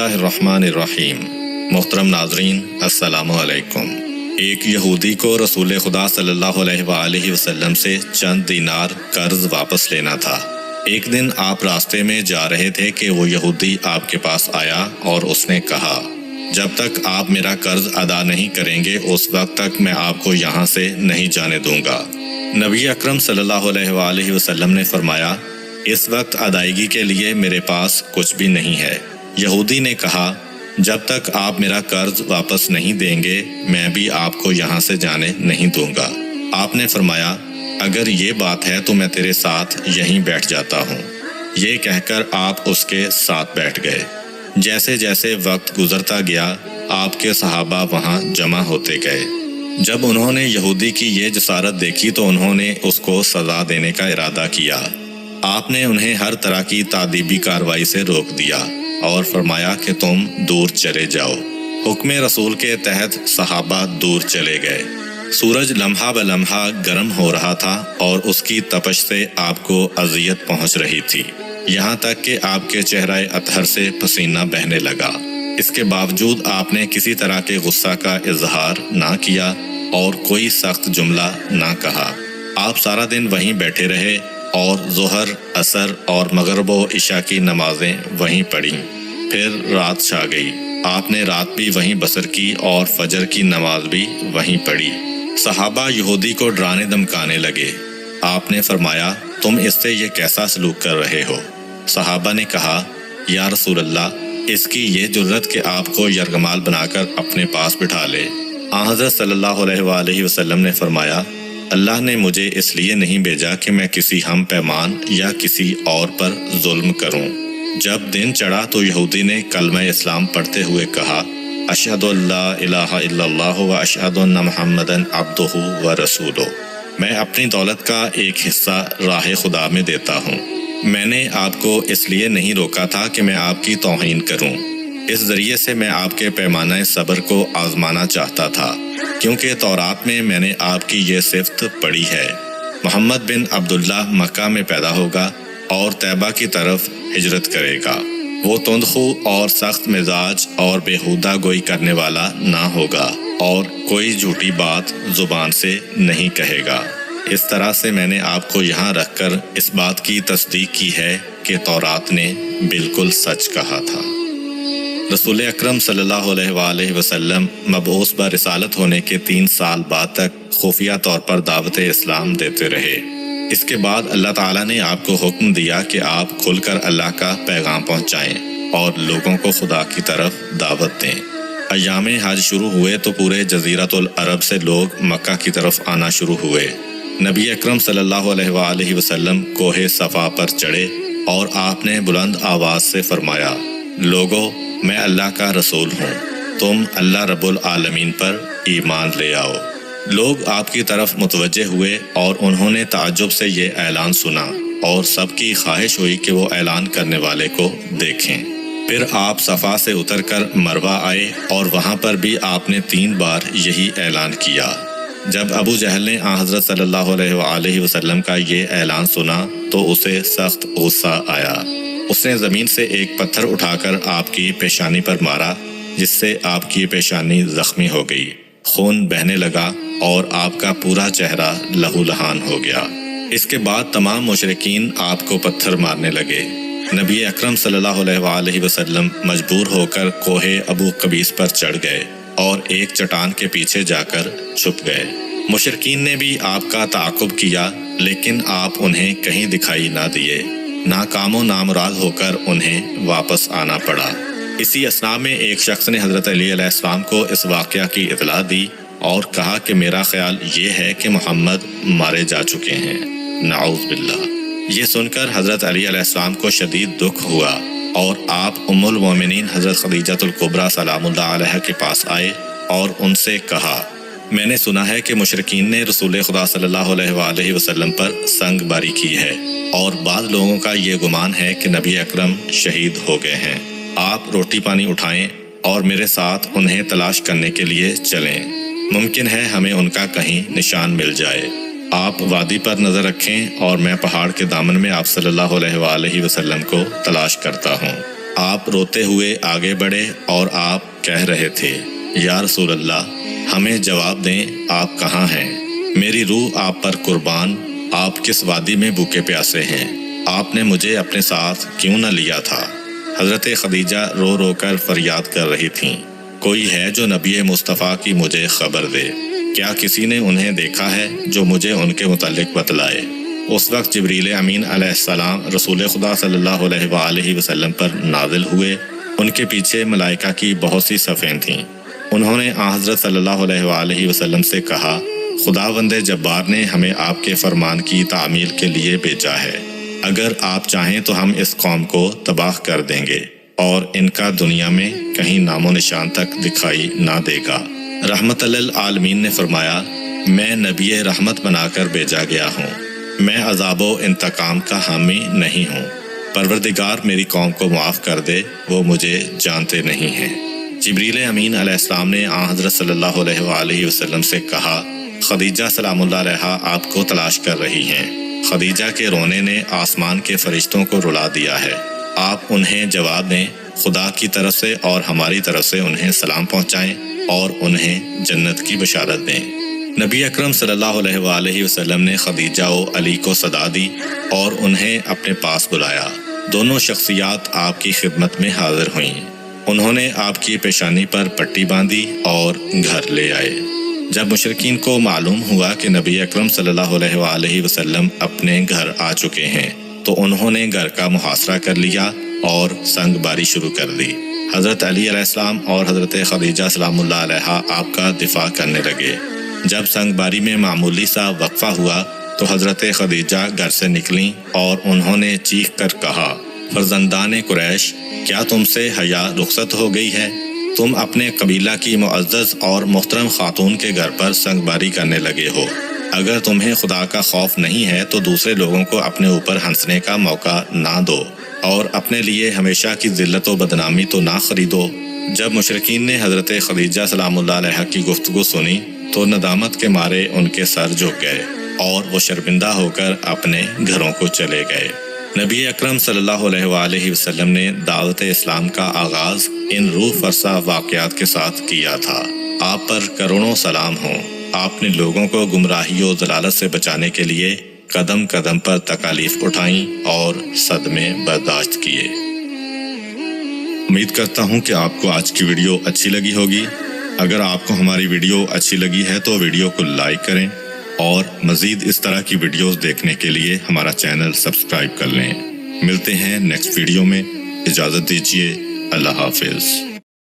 اللہ الرحمن الرحیم۔ محترم ناظرین، السلام علیکم۔ ایک یہودی کو رسول خدا صلی اللہ علیہ وآلہ وسلم سے چند دینار قرض واپس لینا تھا۔ ایک دن آپ راستے میں جا رہے تھے کہ وہ یہودی آپ کے پاس آیا اور اس نے کہا، جب تک آپ میرا قرض ادا نہیں کریں گے اس وقت تک میں آپ کو یہاں سے نہیں جانے دوں گا۔ نبی اکرم صلی اللہ علیہ وآلہ وسلم نے فرمایا، اس وقت ادائیگی کے لیے میرے پاس کچھ بھی نہیں ہے۔ یہودی نے کہا، جب تک آپ میرا قرض واپس نہیں دیں گے میں بھی آپ کو یہاں سے جانے نہیں دوں گا۔ آپ نے فرمایا، اگر یہ بات ہے تو میں تیرے ساتھ یہیں بیٹھ جاتا ہوں۔ یہ کہہ کر آپ اس کے ساتھ بیٹھ گئے۔ جیسے جیسے وقت گزرتا گیا آپ کے صحابہ وہاں جمع ہوتے گئے۔ جب انہوں نے یہودی کی یہ جسارت دیکھی تو انہوں نے اس کو سزا دینے کا ارادہ کیا۔ آپ نے انہیں ہر طرح کی تادیبی کارروائی سے روک دیا اور فرمایا کہ تم دور چلے جاؤ۔ حکم رسول کے تحت صحابہ دور چلے گئے۔ سورج لمحہ بلمحہ گرم ہو رہا تھا اور اس کی تپش سے آپ کو اذیت پہنچ رہی تھی، یہاں تک کہ آپ کے چہرہ اطہر سے پسینہ بہنے لگا۔ اس کے باوجود آپ نے کسی طرح کے غصہ کا اظہار نہ کیا اور کوئی سخت جملہ نہ کہا۔ آپ سارا دن وہیں بیٹھے رہے اور ظہر، عصر اور مغرب و عشاء کی نمازیں وہیں پڑھیں۔ پھر رات چھا گئی۔ آپ نے رات بھی وہیں بسر کی اور فجر کی نماز بھی وہیں پڑھی۔ صحابہ یہودی کو ڈرانے دھمکانے لگے۔ آپ نے فرمایا، تم اس سے یہ کیسا سلوک کر رہے ہو؟ صحابہ نے کہا، یا رسول اللہ، اس کی یہ جرت کہ آپ کو یرغمال بنا کر اپنے پاس بٹھا لے۔ آن حضرت صلی اللہ علیہ وآلہ وسلم نے فرمایا، اللہ نے مجھے اس لیے نہیں بھیجا کہ میں کسی ہم پیمان یا کسی اور پر ظلم کروں۔ جب دن چڑھا تو یہودی نے کلمہ اسلام پڑھتے ہوئے کہا، اشہد ان لا الہ الا اللہ و اشہد ان محمدا عبدہ و رسولہ۔ میں اپنی دولت کا ایک حصہ راہ خدا میں دیتا ہوں۔ میں نے آپ کو اس لیے نہیں روکا تھا کہ میں آپ کی توہین کروں۔ اس ذریعے سے میں آپ کے پیمانہ صبر کو آزمانا چاہتا تھا، کیونکہ تورات میں نے آپ کی یہ صفت پڑھی ہے، محمد بن عبداللہ مکہ میں پیدا ہوگا اور طیبہ کی طرف ہجرت کرے گا۔ وہ تندخو اور سخت مزاج اور بیہودہ گوئی کرنے والا نہ ہوگا اور کوئی جھوٹی بات زبان سے نہیں کہے گا۔ اس طرح سے میں نے آپ کو یہاں رکھ کر اس بات کی تصدیق کی ہے کہ تورات نے بالکل سچ کہا تھا۔ رسول اکرم صلی اللہ علیہ وآلہ وسلم مبعوث برسالت ہونے کے 3 سال بعد تک خفیہ طور پر دعوت اسلام دیتے رہے۔ اس کے بعد اللہ تعالیٰ نے آپ کو حکم دیا کہ آپ کھل کر اللہ کا پیغام پہنچائیں اور لوگوں کو خدا کی طرف دعوت دیں۔ ایام حج شروع ہوئے تو پورے جزیرۃ العرب سے لوگ مکہ کی طرف آنا شروع ہوئے۔ نبی اکرم صلی اللہ علیہ وآلہ وسلم کوہ صفا پر چڑھے اور آپ نے بلند آواز سے فرمایا، لوگو، میں اللہ کا رسول ہوں، تم اللہ رب العالمین پر ایمان لے آؤ۔ لوگ آپ کی طرف متوجہ ہوئے اور انہوں نے تعجب سے یہ اعلان سنا اور سب کی خواہش ہوئی کہ وہ اعلان کرنے والے کو دیکھیں۔ پھر آپ صفا سے اتر کر مروہ آئے اور وہاں پر بھی آپ نے 3 بار یہی اعلان کیا۔ جب ابو جہل نے آن حضرت صلی اللہ علیہ وآلہ وسلم کا یہ اعلان سنا تو اسے سخت غصہ آیا۔ اس نے زمین سے ایک پتھر اٹھا کر آپ کی پیشانی پر مارا، جس سے آپ کی پیشانی زخمی ہو گئی، خون بہنے لگا اور آپ کا پورا چہرہ لہو لہان ہو گیا۔ اس کے بعد تمام مشرکین آپ کو پتھر مارنے لگے۔ نبی اکرم صلی اللہ علیہ وآلہ وسلم مجبور ہو کر کوہ ابو قبیس پر چڑھ گئے اور ایک چٹان کے پیچھے جا کر چھپ گئے۔ مشرکین نے بھی آپ کا تعاقب کیا لیکن آپ انہیں کہیں دکھائی نہ دیے۔ ناکام و نامراد ہو کر انہیں واپس آنا پڑا۔ اسی اثناء میں ایک شخص نے حضرت علی علیہ السلام کو اس واقعہ کی اطلاع دی اور کہا کہ میرا خیال یہ ہے کہ محمد مارے جا چکے ہیں، نعوذ باللہ۔ یہ سن کر حضرت علی علیہ السلام کو شدید دکھ ہوا اور آپ ام المومنین حضرت خدیجہ الکبریٰ سلام اللہ علیہ کے پاس آئے اور ان سے کہا، میں نے سنا ہے کہ مشرکین نے رسول خدا صلی اللہ علیہ وآلہ وسلم پر سنگ باری کی ہے اور بعض لوگوں کا یہ گمان ہے کہ نبی اکرم شہید ہو گئے ہیں۔ آپ روٹی پانی اٹھائیں اور میرے ساتھ انہیں تلاش کرنے کے لیے چلیں، ممکن ہے ہمیں ان کا کہیں نشان مل جائے۔ آپ وادی پر نظر رکھیں اور میں پہاڑ کے دامن میں آپ صلی اللہ علیہ وآلہ وسلم کو تلاش کرتا ہوں۔ آپ روتے ہوئے آگے بڑھے اور آپ کہہ رہے تھے، یا رسول اللہ، ہمیں جواب دیں، آپ کہاں ہیں؟ میری روح آپ پر قربان، آپ کس وادی میں بھوکے پیاسے ہیں؟ آپ نے مجھے اپنے ساتھ کیوں نہ لیا تھا؟ حضرت خدیجہ رو رو کر فریاد کر رہی تھیں، کوئی ہے جو نبی مصطفیٰ کی مجھے خبر دے؟ کیا کسی نے انہیں دیکھا ہے جو مجھے ان کے متعلق بتلائے؟ اس وقت جبریل امین علیہ السلام رسول خدا صلی اللہ علیہ وآلہ وسلم پر نازل ہوئے۔ ان کے پیچھے ملائکہ کی بہت سی صفیں تھیں۔ انہوں نے حضرت صلی اللہ علیہ وآلہ وسلم سے کہا، خداوند جبار نے ہمیں آپ کے فرمان کی تعمیل کے لیے بھیجا ہے۔ اگر آپ چاہیں تو ہم اس قوم کو تباہ کر دیں گے اور ان کا دنیا میں کہیں نام و نشان تک دکھائی نہ دے گا۔ رحمت للعالمین نے فرمایا، میں نبی رحمت بنا کر بھیجا گیا ہوں، میں عذاب و انتقام کا حامی نہیں ہوں۔ پروردگار میری قوم کو معاف کر دے، وہ مجھے جانتے نہیں ہیں۔ جبریل امین علیہ السلام نے حضرت صلی اللہ علیہ وآلہ وسلم سے کہا، خدیجہ سلام اللہ علیہا آپ کو تلاش کر رہی ہیں۔ خدیجہ کے رونے نے آسمان کے فرشتوں کو رلا دیا ہے۔ آپ انہیں جواب دیں، خدا کی طرف سے اور ہماری طرف سے انہیں سلام پہنچائیں اور انہیں جنت کی بشارت دیں۔ نبی اکرم صلی اللہ علیہ وآلہ وسلم نے خدیجہ و علی کو صدا دی اور انہیں اپنے پاس بلایا۔ دونوں شخصیات آپ کی خدمت میں حاضر ہوئیں۔ انہوں نے آپ کی پیشانی پر پٹی باندھی اور گھر لے آئے۔ جب مشرکین کو معلوم ہوا کہ نبی اکرم صلی اللہ علیہ وآلہ وسلم اپنے گھر آ چکے ہیں تو انہوں نے گھر کا محاصرہ کر لیا اور سنگ باری شروع کر دی۔ حضرت علی علیہ السلام اور حضرت خدیجہ سلام اللہ علیہا آپ کا دفاع کرنے لگے۔ جب سنگ باری میں معمولی سا وقفہ ہوا تو حضرت خدیجہ گھر سے نکلیں اور انہوں نے چیخ کر کہا، فرزندان قریش، کیا تم سے حیا رخصت ہو گئی ہے؟ تم اپنے قبیلہ کی معزز اور محترم خاتون کے گھر پر سنگ باری کرنے لگے ہو۔ اگر تمہیں خدا کا خوف نہیں ہے تو دوسرے لوگوں کو اپنے اوپر ہنسنے کا موقع نہ دو اور اپنے لیے ہمیشہ کی ذلت و بدنامی تو نہ خریدو۔ جب مشرکین نے حضرت خدیجہ سلام اللہ علیہا کی گفتگو سنی تو ندامت کے مارے ان کے سر جھک گئے اور وہ شرمندہ ہو کر اپنے گھروں کو چلے گئے۔ نبی اکرم صلی اللہ علیہ وآلہ وسلم نے دعوت اسلام کا آغاز ان روح فرسا واقعات کے ساتھ کیا تھا۔ آپ پر کروڑوں سلام ہوں۔ آپ نے لوگوں کو گمراہی و ضلالت سے بچانے کے لیے قدم قدم پر تکالیف اٹھائیں اور صدمے برداشت کیے۔ امید کرتا ہوں کہ آپ کو آج کی ویڈیو اچھی لگی ہوگی۔ اگر آپ کو ہماری ویڈیو اچھی لگی ہے تو ویڈیو کو لائک کریں اور مزید اس طرح کی ویڈیوز دیکھنے کے لیے ہمارا چینل سبسکرائب کر لیں۔ ملتے ہیں نیکسٹ ویڈیو میں، اجازت دیجیے، اللہ حافظ۔